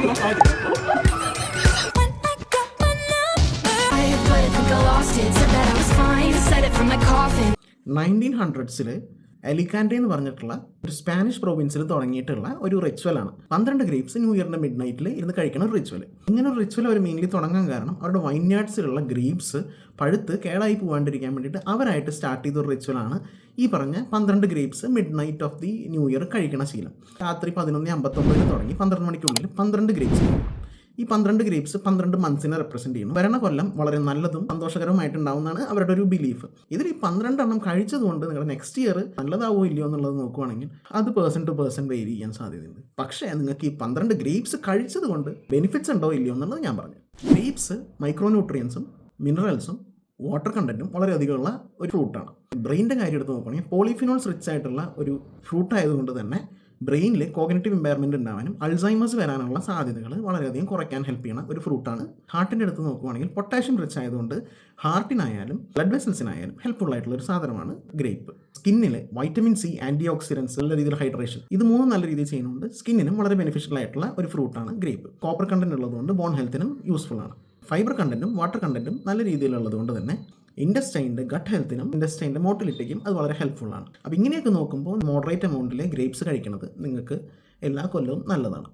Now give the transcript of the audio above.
$1900s അലിക്കാൻഡെ എന്ന് പറഞ്ഞിട്ടുള്ള ഒരു സ്പാനിഷ് പ്രൊവിൻസിൽ തുടങ്ങിയിട്ടുള്ള ഒരു റിച്വലാണ് 12 ഗ്രേപ്സ് ന്യൂ ഇയറിൻ്റെ മിഡ് നൈറ്റിൽ ഇരുന്ന് കഴിക്കുന്ന ഒരു റിച്വൽ. ഇങ്ങനെ ഒരു റിച്വൽ അവർ മെയിൻലി തുടങ്ങാൻ കാരണം അവരുടെ വൈൻയാർഡ്സിലുള്ള ഗ്രേപ്സ് പഴുത്ത് കേടായി പോകാണ്ടിരിക്കാൻ വേണ്ടിയിട്ട് അവരായിട്ട് സ്റ്റാർട്ട് ചെയ്തൊരു റിച്വലാണ് ഈ പറഞ്ഞ 12 grapes mid knight of the new year കഴിക്കണ ശീലം. രാത്രി 11:59 തുടങ്ങി 12 മണിക്കുള്ളിൽ 12 ഗ്രേപ്സ്. ഈ 12 ഗ്രേപ്സ് 12 മന്ത്സിനെ റെപ്രസെൻറ്റ് ചെയ്യുന്നു. വരണ കൊല്ലം വളരെ നല്ലതും സന്തോഷകരമായിട്ടുണ്ടാവുന്നതാണ് അവരുടെ ഒരു ബിലീഫ്. ഇതിൽ ഈ 12 എണ്ണം കഴിച്ചതുകൊണ്ട് നിങ്ങൾ നെക്സ്റ്റ് ഇയർ നല്ലതാവോ ഇല്ലയോ എന്നുള്ളത് നോക്കുവാണെങ്കിൽ അത് പേഴ്സൺ ടു പേഴ്സൺ വേരി ചെയ്യാൻ സാധ്യതയുണ്ട്. പക്ഷേ നിങ്ങൾക്ക് ഈ 12 ഗ്രേപ്സ് കഴിച്ചത് കൊണ്ട് ബെനിഫിറ്റ്സ് ഉണ്ടോ ഇല്ലയോ എന്നുള്ളത് ഞാൻ പറഞ്ഞു. ഗ്രേപ്സ് മൈക്രോന്യൂട്രിയൻസും മിനറൽസും വാട്ടർ കണ്ടൻറ്റും വളരെയധികമുള്ള ഒരു ഫ്രൂട്ടാണ്. ബ്രെയിൻ്റെ കാര്യം എടുത്ത് നോക്കുകയാണെങ്കിൽ പോളിഫിനോൾസ് റിച്ച് ആയിട്ടുള്ള ഒരു ഫ്രൂട്ട് ആയതുകൊണ്ട് തന്നെ ബ്രെയിനിൽ കോഗ്നിറ്റീവ് ഇമ്പയർമെൻറ്റ് ഉണ്ടാവാനും അൾസൈമേഴ്സ് വരാനുള്ള സാധ്യതകൾ വളരെയധികം കുറയ്ക്കാൻ ഹെൽപ്പ് ചെയ്യുന്ന ഒരു ഫ്രൂട്ടാണ്. ഹാർട്ടിൻ്റെ അടുത്ത് നോക്കുവാണെങ്കിൽ പൊട്ടാഷ്യം റിച്ച് ആയതുകൊണ്ട് ഹാർട്ടിനായാലും ബ്ലഡ് വെസൽസിനായാലും ഹെൽപ്ഫുൾ ആയിട്ടുള്ള ഒരു സാധനമാണ് ഗ്രേപ്പ്. സ്കിന്നിൽ വൈറ്റമിൻ സി, ആൻറ്റി ഓക്സിഡൻസ്, നല്ല രീതിയിൽ ഹൈഡ്രേഷൻ, ഇത് മൂന്നും നല്ല രീതിയിൽ ചെയ്യുന്നുണ്ട്. സ്കിന്നിനും വളരെ ബെനിഫിഷ്യൽ ആയിട്ടുള്ള ഒരു ഫ്രൂട്ടാണ് ഗ്രേപ്പ്. കോപ്പർ കണ്ടന്റ് ഉള്ളതുകൊണ്ട് ബോൺ ഹെൽത്തിനും യൂസ്ഫുൾ ആണ്. ഫൈബർ കണ്ടന്റും വാട്ടർ കണ്ടന്റും നല്ല രീതിയിലുള്ളത് കൊണ്ട് തന്നെ ഇൻഡസ്റ്റൈൻ്റെ ഗട്ട് ഹെൽത്തിനും ഇൻഡസ്റ്റൈൻ്റെ മോട്ടിലിറ്റിക്കും അത് വളരെ ഹെൽപ്ഫുൾ ആണ്. അപ്പോൾ ഇങ്ങനെയൊക്കെ നോക്കുമ്പോൾ മോഡറേറ്റ് എമൗണ്ടിൽ ഗ്രേപ്സ് കഴിക്കുന്നത് നിങ്ങൾക്ക് എല്ലാ കൊല്ലവും നല്ലതാണ്.